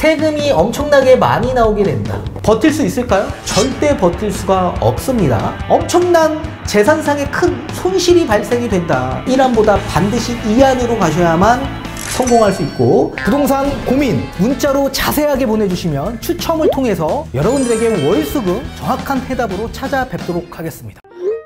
세금이 엄청나게 많이 나오게 된다. 버틸 수 있을까요? 절대 버틸 수가 없습니다. 엄청난 재산상의 큰 손실이 발생이 된다. 1안보다 반드시 2안으로 가셔야만 성공할 수 있고, 부동산 고민 문자로 자세하게 보내주시면 추첨을 통해서 여러분들에게 월수금 정확한 해답으로 찾아뵙도록 하겠습니다.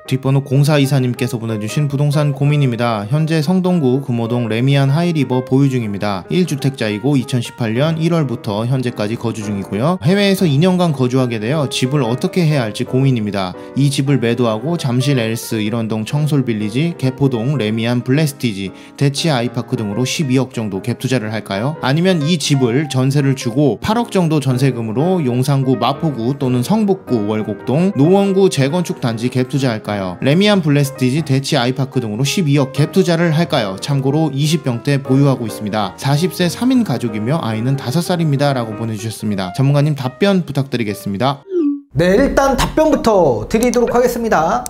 뒷번호 0424님께서 보내주신 부동산 고민입니다. 현재 성동구 금호동 레미안 하이리버 보유 중입니다. 1주택자이고 2018년 1월부터 현재까지 거주 중이고요. 해외에서 2년간 거주하게 되어 집을 어떻게 해야 할지 고민입니다. 이 집을 매도하고 잠실 엘스, 일원동 청솔빌리지, 개포동 레미안 블레스티지, 대치 아이파크 등으로 12억 정도 갭 투자를 할까요? 아니면 이 집을 전세를 주고 8억 정도 전세금으로 용산구 마포구 또는 성북구 월곡동 노원구 재건축 단지 갭 투자할까요? 레미안 블레스티지, 대치 아이파크 등으로 12억 갭 투자를 할까요? 참고로 20평대 보유하고 있습니다. 40세 3인 가족이며 아이는 5살입니다 라고 보내주셨습니다. 전문가님 답변 부탁드리겠습니다. 네, 일단 답변부터 드리도록 하겠습니다.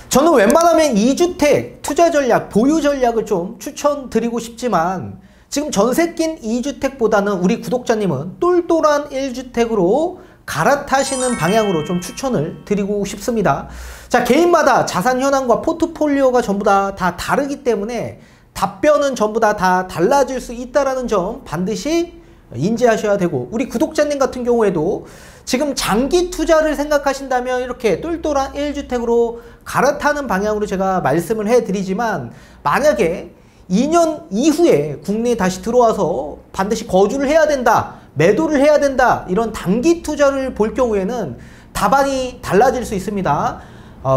저는 웬만하면 2주택 투자 전략, 보유 전략을 좀 추천드리고 싶지만 지금 전세 낀 2주택보다는 우리 구독자님은 똘똘한 1주택으로 갈아타시는 방향으로 좀 추천을 드리고 싶습니다. 자, 개인마다 자산 현황과 포트폴리오가 전부 다 다르기 때문에 답변은 전부 다 달라질 수 있다는 점 반드시 인지하셔야 되고, 우리 구독자님 같은 경우에도 지금 장기 투자를 생각하신다면 이렇게 똘똘한 1주택으로 갈아타는 방향으로 제가 말씀을 해드리지만, 만약에 2년 이후에 국내에 다시 들어와서 반드시 거주를 해야 된다, 매도를 해야 된다, 이런 단기 투자를 볼 경우에는 답안이 달라질 수 있습니다.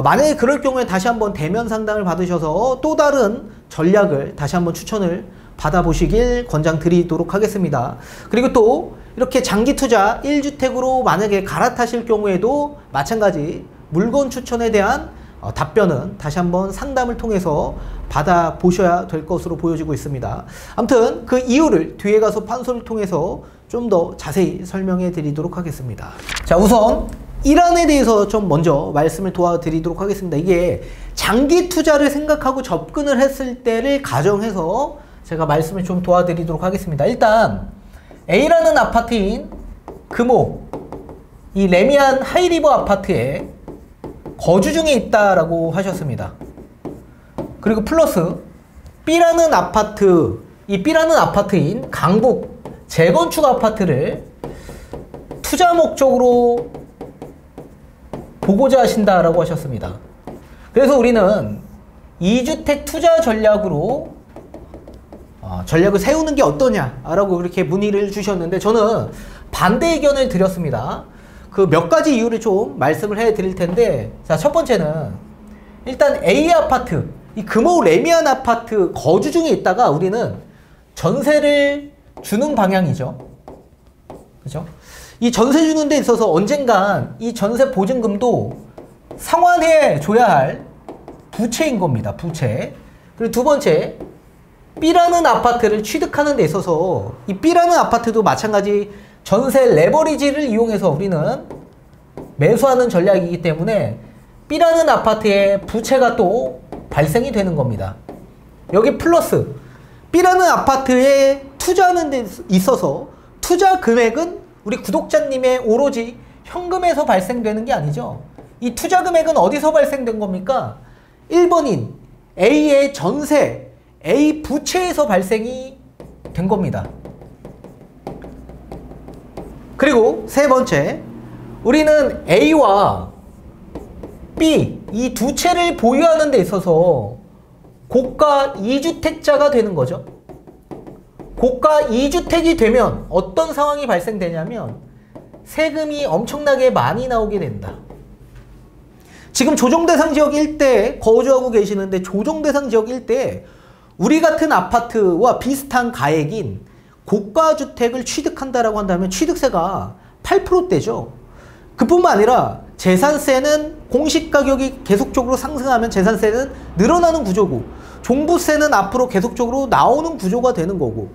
만약에 그럴 경우에 다시 한번 대면 상담을 받으셔서 또 다른 전략을 다시 한번 추천을 받아보시길 권장드리도록 하겠습니다. 그리고 또 이렇게 장기 투자 1주택으로 만약에 갈아타실 경우에도 마찬가지 물건 추천에 대한 답변은 다시 한번 상담을 통해서 받아보셔야 될 것으로 보여지고 있습니다. 아무튼 그 이유를 뒤에 가서 판소를 통해서 좀 더 자세히 설명해 드리도록 하겠습니다. 자, 우선 1안에 대해서 좀 먼저 말씀을 도와드리도록 하겠습니다. 이게 장기 투자를 생각하고 접근을 했을 때를 가정해서 제가 말씀을 좀 도와드리도록 하겠습니다. 일단 A라는 아파트인 금호, 이 레미안 하이리버 아파트에 거주 중에 있다라고 하셨습니다. 그리고 플러스 B라는 아파트, 이 B라는 아파트인 강북 재건축 아파트를 투자 목적으로 보고자 하신다라고 하셨습니다. 그래서 우리는 2주택 투자 전략으로 전략을 세우는 게 어떠냐라고 그렇게 문의를 주셨는데, 저는 반대 의견을 드렸습니다. 그 몇 가지 이유를 좀 말씀을 해 드릴 텐데, 자, 첫 번째는 일단 A 아파트, 이 금호 레미안 아파트 거주 중에 있다가 우리는 전세를 주는 방향이죠. 그죠? 이 전세 주는 데 있어서 언젠간 이 전세 보증금도 상환해 줘야 할 부채인 겁니다. 부채. 그리고 두 번째, B라는 아파트를 취득하는 데 있어서 이 B라는 아파트도 마찬가지 전세 레버리지를 이용해서 우리는 매수하는 전략이기 때문에 B라는 아파트에 부채가 또 발생이 되는 겁니다. 여기 플러스 B라는 아파트에 투자하는 데 있어서 투자 금액은 우리 구독자님의 오로지 현금에서 발생되는 게 아니죠. 이 투자 금액은 어디서 발생된 겁니까? 1번인 A의 전세, A 부채에서 발생이 된 겁니다. 그리고 세 번째, 우리는 A와 B 이 두 채를 보유하는 데 있어서 고가 2주택자가 되는 거죠. 고가 2주택이 되면 어떤 상황이 발생되냐면 세금이 엄청나게 많이 나오게 된다. 지금 조정대상 지역 일대에 거주하고 계시는데, 조정대상 지역 일대에 우리 같은 아파트와 비슷한 가액인 고가주택을 취득한다라고 한다면 취득세가 8%대죠. 그뿐만 아니라 재산세는 공시가격이 계속적으로 상승하면 재산세는 늘어나는 구조고, 종부세는 앞으로 계속적으로 나오는 구조가 되는 거고,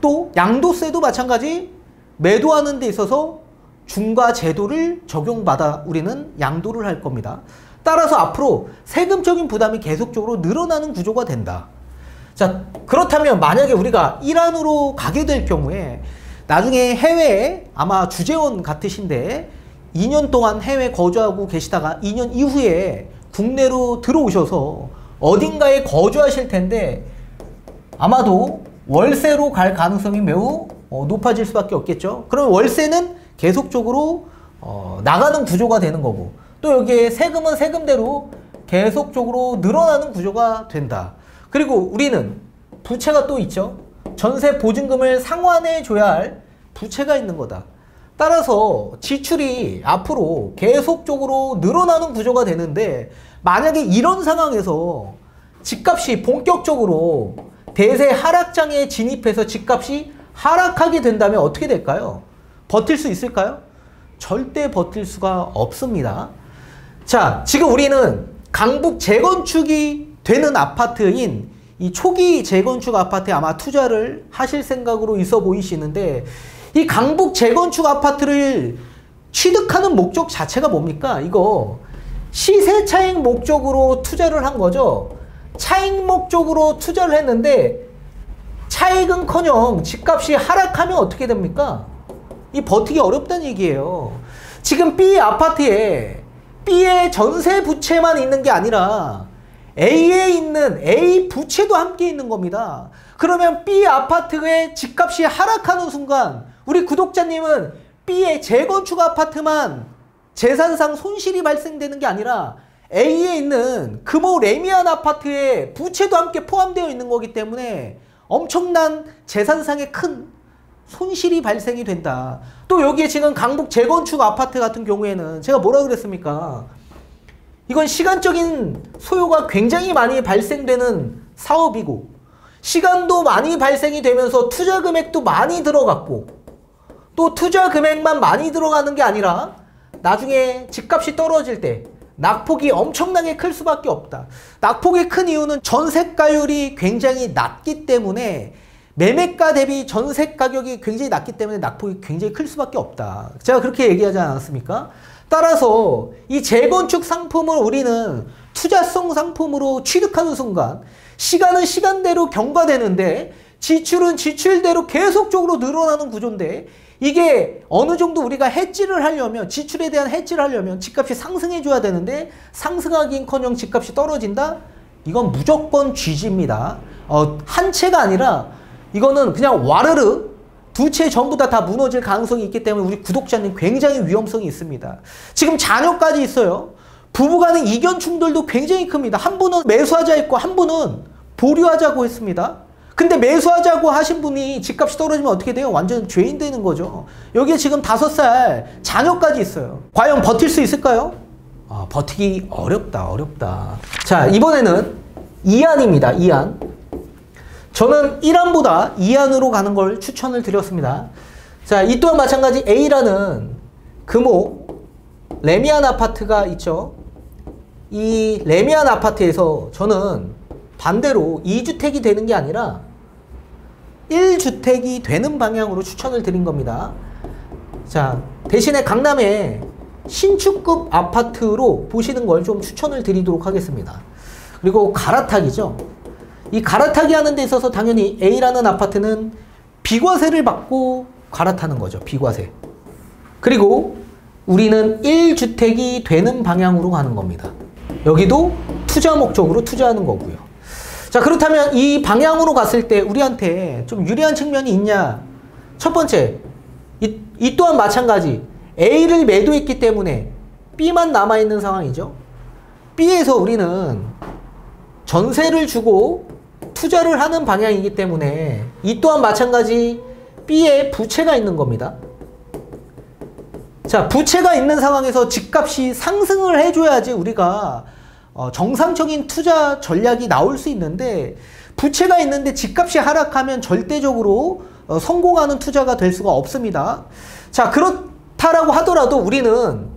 또 양도세도 마찬가지 매도하는 데 있어서 중과 제도를 적용받아 우리는 양도를 할 겁니다. 따라서 앞으로 세금적인 부담이 계속적으로 늘어나는 구조가 된다. 자, 그렇다면 만약에 우리가 1안으로 가게 될 경우에 나중에 해외에 아마 주재원 같으신데 2년 동안 해외 거주하고 계시다가 2년 이후에 국내로 들어오셔서 어딘가에 거주하실 텐데 아마도 월세로 갈 가능성이 매우 높아질 수밖에 없겠죠. 그럼 월세는 계속적으로 나가는 구조가 되는 거고, 또 여기에 세금은 세금대로 계속적으로 늘어나는 구조가 된다. 그리고 우리는 부채가 또 있죠. 전세 보증금을 상환해 줘야 할 부채가 있는 거다. 따라서 지출이 앞으로 계속적으로 늘어나는 구조가 되는데, 만약에 이런 상황에서 집값이 본격적으로 대세 하락장에 진입해서 집값이 하락하게 된다면 어떻게 될까요? 버틸 수 있을까요? 절대 버틸 수가 없습니다. 자, 지금 우리는 강북 재건축이 되는 아파트인 이 초기 재건축 아파트에 아마 투자를 하실 생각으로 있어 보이시는데, 이 강북 재건축 아파트를 취득하는 목적 자체가 뭡니까? 이거 시세 차익 목적으로 투자를 한 거죠. 차익 목적으로 투자를 했는데 차익은커녕 집값이 하락하면 어떻게 됩니까? 이 버티기 어렵다는 얘기예요. 지금 B 아파트에 B의 전세 부채만 있는 게 아니라 A에 있는 A 부채도 함께 있는 겁니다. 그러면 B 아파트의 집값이 하락하는 순간 우리 구독자님은 B의 재건축 아파트만 재산상 손실이 발생되는 게 아니라 A에 있는 금호 레미안 아파트의 부채도 함께 포함되어 있는 거기 때문에 엄청난 재산상의 큰 손실이 발생이 된다. 또 여기에 지금 강북 재건축 아파트 같은 경우에는 제가 뭐라 그랬습니까? 이건 시간적인 소요가 굉장히 많이 발생되는 사업이고, 시간도 많이 발생이 되면서 투자 금액도 많이 들어갔고, 또 투자 금액만 많이 들어가는 게 아니라 나중에 집값이 떨어질 때 낙폭이 엄청나게 클 수밖에 없다. 낙폭이 큰 이유는 전세가율이 굉장히 낮기 때문에, 매매가 대비 전세 가격이 굉장히 낮기 때문에 낙폭이 굉장히 클 수밖에 없다. 제가 그렇게 얘기하지 않았습니까? 따라서 이 재건축 상품을 우리는 투자성 상품으로 취득하는 순간 시간은 시간대로 경과되는데 지출은 지출대로 계속적으로 늘어나는 구조인데, 이게 어느 정도 우리가 해지를 하려면, 지출에 대한 해지를 하려면 집값이 상승해 줘야 되는데 상승하긴커녕 집값이 떨어진다? 이건 무조건 쥐지입니다. 한 채가 아니라 이거는 그냥 와르르 두 채 전부 다 무너질 가능성이 있기 때문에 우리 구독자님 굉장히 위험성이 있습니다. 지금 자녀까지 있어요. 부부간의 이견 충돌도 굉장히 큽니다. 한 분은 매수하자 했고 한 분은 보류하자고 했습니다. 근데 매수하자고 하신 분이 집값이 떨어지면 어떻게 돼요? 완전 죄인 되는 거죠. 여기에 지금 5살 자녀까지 있어요. 과연 버틸 수 있을까요? 버티기 어렵다. 자, 이번에는 2안입니다. 2안. 저는 1안보다 2안으로 가는 걸 추천을 드렸습니다. 자, 이 또한 마찬가지 A라는 금호 레미안 아파트가 있죠. 이 레미안 아파트에서 저는 반대로 2주택이 되는 게 아니라 1주택이 되는 방향으로 추천을 드린 겁니다. 자, 대신에 강남에 신축급 아파트로 보시는 걸 좀 추천을 드리도록 하겠습니다. 그리고 갈아타기죠. 이 갈아타기 하는 데 있어서 당연히 A라는 아파트는 비과세를 받고 갈아타는 거죠. 비과세. 그리고 우리는 1주택이 되는 방향으로 가는 겁니다. 여기도 투자 목적으로 투자하는 거고요. 자, 그렇다면 이 방향으로 갔을 때 우리한테 좀 유리한 측면이 있냐? 첫 번째, 이 또한 마찬가지. A를 매도했기 때문에 B만 남아있는 상황이죠. B에서 우리는 전세를 주고 투자를 하는 방향이기 때문에 이 또한 마찬가지 B에 부채가 있는 겁니다. 자, 부채가 있는 상황에서 집값이 상승을 해줘야지 우리가 정상적인 투자 전략이 나올 수 있는데, 부채가 있는데 집값이 하락하면 절대적으로 성공하는 투자가 될 수가 없습니다. 자, 그렇다라고 하더라도 우리는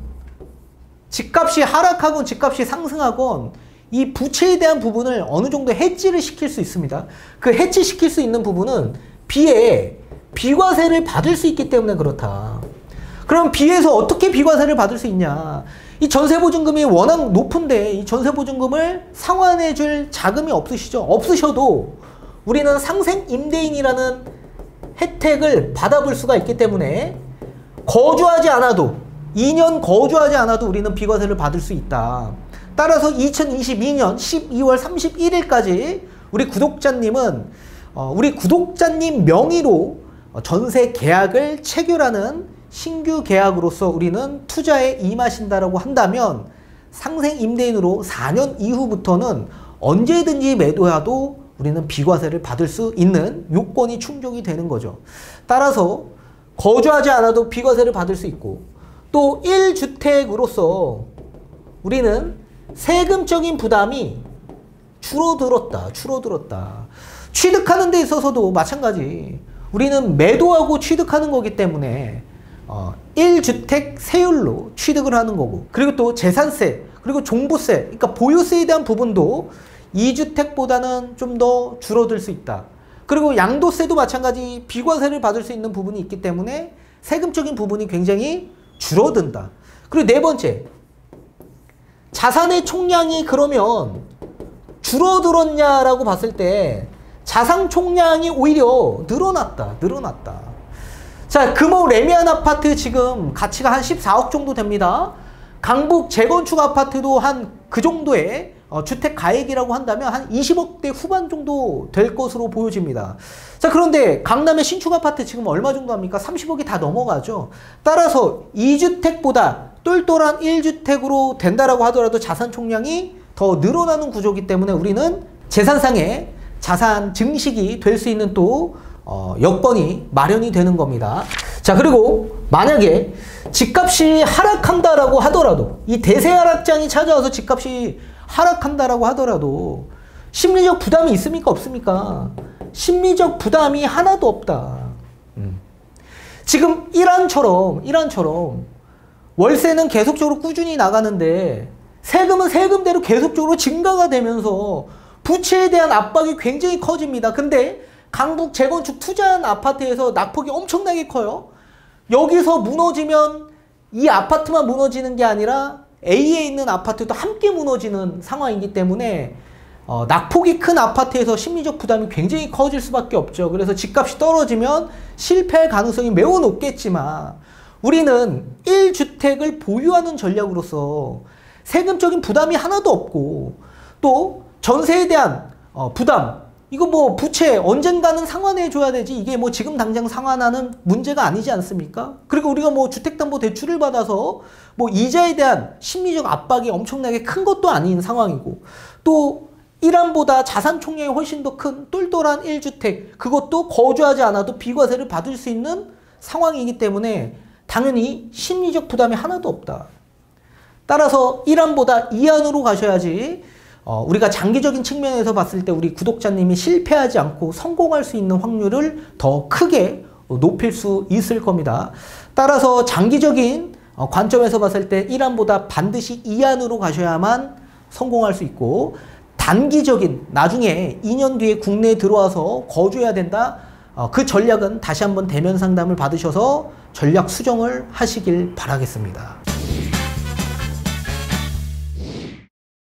집값이 하락하건 집값이 상승하건 이 부채에 대한 부분을 어느 정도 해지를 시킬 수 있습니다. 그 해지 시킬 수 있는 부분은 B에 비과세를 받을 수 있기 때문에 그렇다. 그럼 B에서 어떻게 비과세를 받을 수 있냐? 이 전세보증금이 워낙 높은데 이 전세보증금을 상환해 줄 자금이 없으시죠? 없으셔도 우리는 상생임대인이라는 혜택을 받아볼 수가 있기 때문에 거주하지 않아도 2년 거주하지 않아도 우리는 비과세를 받을 수 있다. 따라서 2022년 12월 31일까지 우리 구독자님은 우리 구독자님 명의로 전세 계약을 체결하는 신규 계약으로서 우리는 투자에 임하신다라고 한다면 상생 임대인으로 4년 이후부터는 언제든지 매도해도 우리는 비과세를 받을 수 있는 요건이 충족이 되는 거죠. 따라서 거주하지 않아도 비과세를 받을 수 있고 또 1주택으로서 우리는 세금적인 부담이 줄어들었다. 취득하는 데 있어서도 마찬가지. 우리는 매도하고 취득하는 거기 때문에 1주택 세율로 취득을 하는 거고 그리고 또 재산세 그리고 종부세 그러니까 보유세에 대한 부분도 2주택보다는 좀 더 줄어들 수 있다. 그리고 양도세도 마찬가지 비과세를 받을 수 있는 부분이 있기 때문에 세금적인 부분이 굉장히 줄어든다. 그리고 네 번째, 자산의 총량이 그러면 줄어들었냐라고 봤을 때 자산 총량이 오히려 늘어났다. 자, 금호 레미안 아파트 지금 가치가 한 14억 정도 됩니다. 강북 재건축 아파트도 한 그 정도의 주택 가액이라고 한다면 한 20억대 후반 정도 될 것으로 보여집니다. 자, 그런데 강남의 신축 아파트 지금 얼마 정도 합니까? 30억이 다 넘어가죠. 따라서 2주택보다 똘똘한 1주택으로 된다라고 하더라도 자산 총량이 더 늘어나는 구조이기 때문에 우리는 재산상의 자산 증식이 될 수 있는 또 여건이 마련이 되는 겁니다. 자, 그리고 만약에 집값이 하락한다라고 하더라도 이 대세 하락장이 찾아와서 집값이 하락한다라고 하더라도 심리적 부담이 있습니까? 없습니까? 심리적 부담이 하나도 없다. 지금 이란처럼 월세는 계속적으로 꾸준히 나가는데 세금은 세금대로 계속적으로 증가가 되면서 부채에 대한 압박이 굉장히 커집니다. 근데 강북 재건축 투자한 아파트에서 낙폭이 엄청나게 커요. 여기서 무너지면 이 아파트만 무너지는 게 아니라 A에 있는 아파트도 함께 무너지는 상황이기 때문에 낙폭이 큰 아파트에서 심리적 부담이 굉장히 커질 수밖에 없죠. 그래서 집값이 떨어지면 실패할 가능성이 매우 높겠지만 우리는 1주택을 보유하는 전략으로서 세금적인 부담이 하나도 없고 또 전세에 대한 부담 이거 뭐 부채 언젠가는 상환해 줘야 되지 이게 뭐 지금 당장 상환하는 문제가 아니지 않습니까? 그리고 우리가 뭐 주택담보대출을 받아서 뭐 이자에 대한 심리적 압박이 엄청나게 큰 것도 아닌 상황이고 또 이란보다 자산 총량이 훨씬 더 큰 똘똘한 1주택 그것도 거주하지 않아도 비과세를 받을 수 있는 상황이기 때문에 당연히 심리적 부담이 하나도 없다. 따라서 1안보다 2안으로 가셔야지 우리가 장기적인 측면에서 봤을 때 우리 구독자님이 실패하지 않고 성공할 수 있는 확률을 더 크게 높일 수 있을 겁니다. 따라서 장기적인 관점에서 봤을 때 1안보다 반드시 2안으로 가셔야만 성공할 수 있고 단기적인 나중에 2년 뒤에 국내에 들어와서 거주해야 된다. 그 전략은 다시 한번 대면 상담을 받으셔서 전략 수정을 하시길 바라겠습니다.